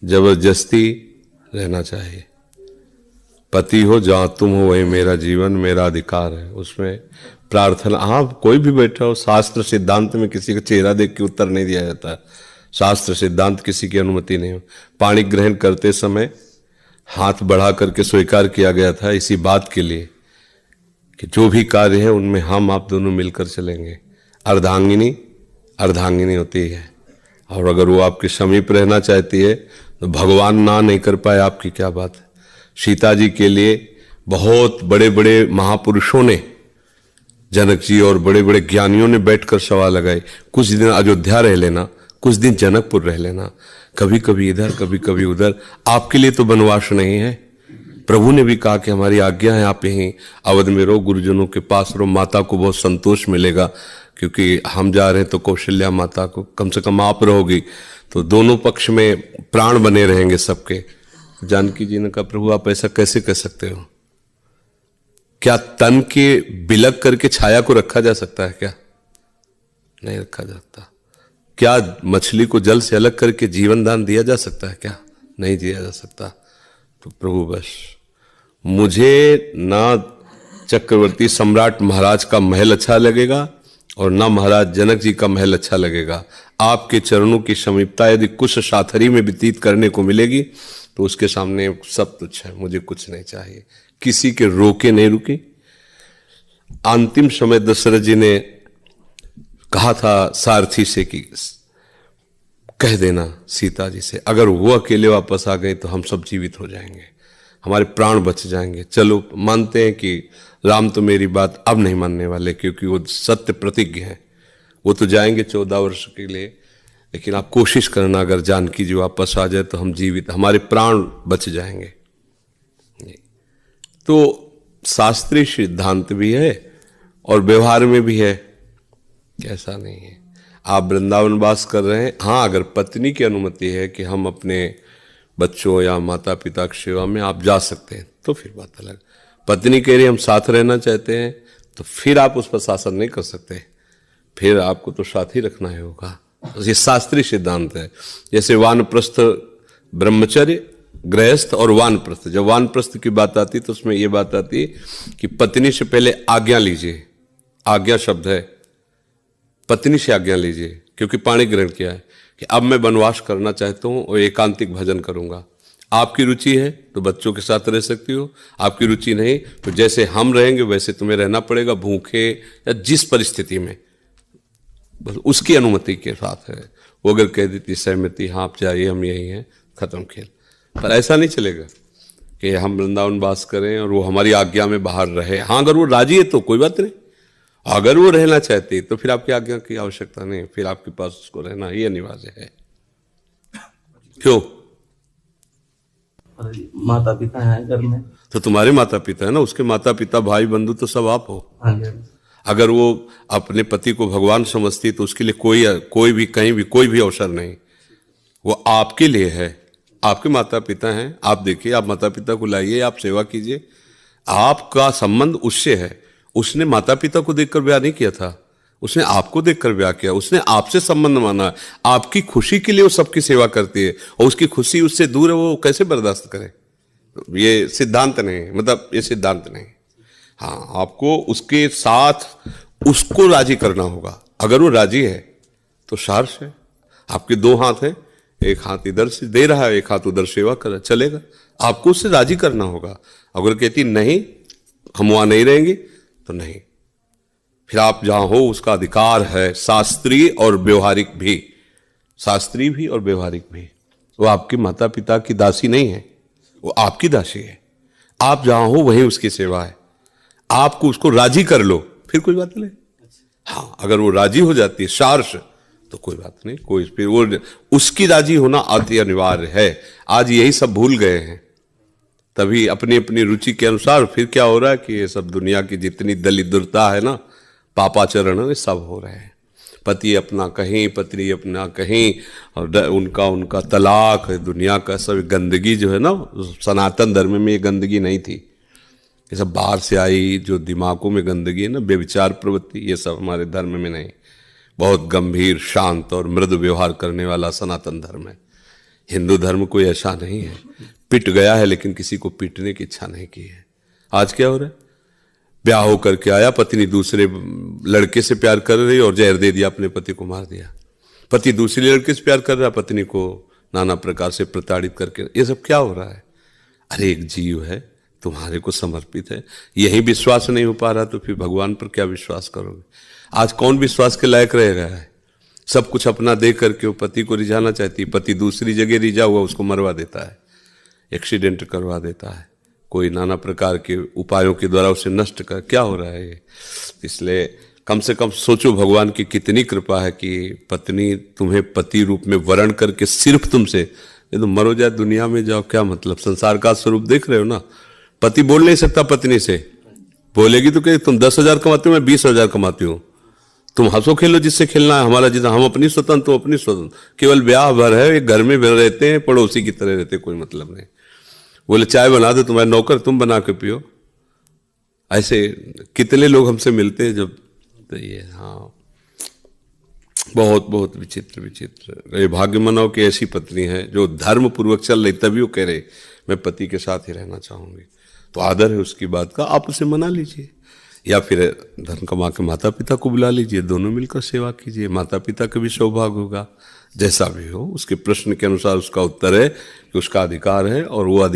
जबरदस्ती रहना चाहिए। पति हो जहाँ तुम हो वही मेरा जीवन, मेरा अधिकार है। उसमें प्रार्थना, हाँ कोई भी बैठा हो, शास्त्र सिद्धांत में किसी का चेहरा देख के उत्तर नहीं दिया जाता है। शास्त्र सिद्धांत किसी की अनुमति नहीं हो। पानी ग्रहण करते समय हाथ बढ़ा करके स्वीकार किया गया था इसी बात के लिए कि जो भी कार्य है उनमें हम आप दोनों मिलकर चलेंगे। अर्धांगिनी होती है, और अगर वो आपके समीप रहना चाहती है तो भगवान ना नहीं कर पाए आपकी क्या बात है। सीता जी के लिए बहुत बड़े बड़े महापुरुषों ने, जनक जी और बड़े बड़े ज्ञानियों ने बैठकर सवाल लगाए, कुछ दिन अयोध्या रह लेना, कुछ दिन जनकपुर रह लेना, कभी कभी इधर कभी कभी उधर, आपके लिए तो वनवास नहीं है। प्रभु ने भी कहा कि हमारी आज्ञा है आप यहीं अवध में रहो, गुरुजनों के पास रहो, माता को बहुत संतोष मिलेगा, क्योंकि हम जा रहे हैं तो कौशल्या माता को कम से कम आप रहोगी, तो दोनों पक्ष में प्राण बने रहेंगे सबके। जानकी जी ने कहा प्रभु आप ऐसा कैसे कह सकते हो? क्या तन के बिलक करके छाया को रखा जा सकता है? क्या नहीं रखा जाता। क्या मछली को जल से अलग करके जीवन दान दिया जा सकता है? क्या नहीं दिया जा सकता। तो प्रभु बस मुझे ना चक्रवर्ती सम्राट महाराज का महल अच्छा लगेगा और ना महाराज जनक जी का महल अच्छा लगेगा। आपके चरणों की समीपता यदि कुछ साथरी में व्यतीत करने को मिलेगी तो उसके सामने सब तुच्छ है, मुझे कुछ नहीं चाहिए। किसी के रोके नहीं रुकी। अंतिम समय दशरथ जी ने कहा था सारथी से कि कह देना सीता जी से, अगर वो अकेले वापस आ गए तो हम सब जीवित हो जाएंगे, हमारे प्राण बच जाएंगे। चलो मानते हैं कि राम तो मेरी बात अब नहीं मानने वाले, क्योंकि वो सत्य प्रतिज्ञ हैं, वो तो जाएंगे 14 वर्ष के लिए, लेकिन आप कोशिश करना अगर जानकी जी वापस आ जाए तो हम जीवित, हमारे प्राण बच जाएंगे। तो शास्त्रीय सिद्धांत भी है और व्यवहार में भी है, ऐसा नहीं है। आप वृंदावन वास कर रहे हैं, हाँ अगर पत्नी की अनुमति है कि हम अपने बच्चों या माता पिता की सेवा में आप जा सकते हैं तो फिर बात अलग। पत्नी कह रही हम साथ रहना चाहते हैं तो फिर आप उस पर शासन नहीं कर सकते, फिर आपको तो साथ ही रखना ही होगा। ये शास्त्रीय सिद्धांत है। जैसे वानप्रस्थ, ब्रह्मचर्य, गृहस्थ और वानप्रस्थ। जब वानप्रस्थ की बात आती तो उसमें ये बात आती कि पत्नी से पहले आज्ञा लीजिए, आज्ञा शब्द है, पत्नी से आज्ञा लीजिए, क्योंकि पाणी ग्रहण किया है कि अब मैं वनवास करना चाहता हूं और एकांतिक भजन करूंगा। आपकी रुचि है तो बच्चों के साथ रह सकती हो, आपकी रुचि नहीं तो जैसे हम रहेंगे वैसे तुम्हें रहना पड़ेगा, भूखे या जिस परिस्थिति में, बस उसकी अनुमति के साथ है। वो अगर कह देती सहमति, हाँ आप जाइए हम यही हैं, खत्म खेल। पर ऐसा नहीं चलेगा कि हम वृंदावन वास करें और वो हमारी आज्ञा में बाहर रहे। हाँ अगर वो राजी है तो कोई बात नहीं, अगर वो रहना चाहती है तो फिर आपकी आज्ञा की आवश्यकता नहीं, फिर आपके पास उसको रहना ही अनिवार्य है। क्यों? माता पिता हैं घर में, तो तुम्हारे माता पिता है ना, उसके माता पिता भाई बंधु तो सब आप हो। अगर वो अपने पति को भगवान समझती तो उसके लिए कोई भी कहीं भी कोई भी अवसर नहीं, वो आपके लिए है। आपके माता पिता हैं, आप देखिए, आप माता पिता को लाइए, आप सेवा कीजिए, आपका संबंध उससे है। उसने माता पिता को देखकर ब्याह नहीं किया था, उसने आपको देखकर ब्याह किया, उसने आपसे संबंध माना। आपकी खुशी के लिए वो सबकी सेवा करती है और उसकी खुशी उससे दूर है, वो कैसे बर्दाश्त करे? ये सिद्धांत नहीं, मतलब ये सिद्धांत नहीं। हाँ आपको उसके साथ उसको राजी करना होगा। अगर वो राजी है तो सार्स है, आपके दो हाथ हैं, एक हाथ इधर से दे रहा है, एक हाथ उधर सेवा कर रहा है, चलेगा। आपको उससे राजी करना होगा। अगर कहती नहीं हम वहां नहीं रहेंगे तो नहीं, फिर आप जहां हो उसका अधिकार है, शास्त्रीय और व्यवहारिक भी, शास्त्रीय भी और व्यवहारिक भी। वो आपके माता पिता की दासी नहीं है, वो आपकी दासी है। आप जहां हो वहीं उसकी सेवा है। आपको उसको राजी कर लो फिर कोई बात नहीं। हाँ अगर वो राजी हो जाती है सार्स तो कोई बात नहीं, कोई फिर वो उसकी राजी होना अति अनिवार्य है। आज यही सब भूल गए हैं, तभी अपनी अपनी रुचि के अनुसार फिर क्या हो रहा है कि ये सब दुनिया की जितनी दलिद्रता है ना, पापाचरण है, सब हो रहे हैं। पति अपना कहीं, पत्नी अपना कहीं, और उनका तलाक, दुनिया का सब गंदगी जो है ना, सनातन धर्म में ये गंदगी नहीं थी। ये सब बाहर से आई जो दिमागों में गंदगी है ना, बेविचार प्रवृत्ति, ये सब हमारे धर्म में नहीं। बहुत गंभीर, शांत और मृदु व्यवहार करने वाला सनातन धर्म है। हिंदू धर्म कोई ऐसा नहीं है, पिट गया है लेकिन किसी को पीटने की इच्छा नहीं की है। आज क्या हो रहा है, ब्याह होकर के आया, पत्नी दूसरे लड़के से प्यार कर रही और जहर दे दिया, अपने पति को मार दिया। पति दूसरे लड़के से प्यार कर रहा, पत्नी को नाना प्रकार से प्रताड़ित करके, ये सब क्या हो रहा है? अरे एक जीव है, तुम्हारे को समर्पित है, यही विश्वास नहीं हो पा रहा तो फिर भगवान पर क्या विश्वास करोगे? आज कौन विश्वास के लायक रह गया है? सब कुछ अपना दे करके वो पति को रिझाना चाहती है, पति दूसरी जगह रिझा हुआ उसको मरवा देता है, एक्सीडेंट करवा देता है, कोई नाना प्रकार के उपायों के द्वारा उसे नष्ट कर, क्या हो रहा है ये? इसलिए कम से कम सोचो भगवान की कितनी कृपा है कि पत्नी तुम्हें पति रूप में वर्ण करके सिर्फ तुमसे, ये तो मरो जाए दुनिया में जाओ, क्या मतलब? संसार का स्वरूप देख रहे हो ना। पति बोल नहीं सकता पत्नी से, बोलेगी तो कहे तुम 10,000 कमाते हो, मैं 20,000 कमाती हूँ, तुम हंसो खेलो जिससे खेलना है, हमारा जितना, हम अपनी स्वतंत्र तो अपनी स्वतंत्र, केवल ब्याह भर है, एक घर में रहते हैं, पड़ोसी की तरह रहते, कोई मतलब नहीं। बोले चाय बना दो, तुम्हारे नौकर, तुम बना के पियो। ऐसे कितने लोग हमसे मिलते हैं जब, तो ये हाँ बहुत बहुत विचित्र विचित्र। ये भाग्य मनाओ कि ऐसी पत्नी है जो धर्म पूर्वक चल रही, तभी वो कह रहे मैं पति के साथ ही रहना चाहूंगी, तो आदर है उसकी बात का, आप उसे मना लीजिए, या फिर धन कमा के माता पिता को बुला लीजिए, दोनों मिलकर सेवा कीजिए, माता पिता का भी सौभाग्य होगा। जैसा भी हो उसके प्रश्न के अनुसार उसका उत्तर है कि उसका अधिकार है और वो अधिकार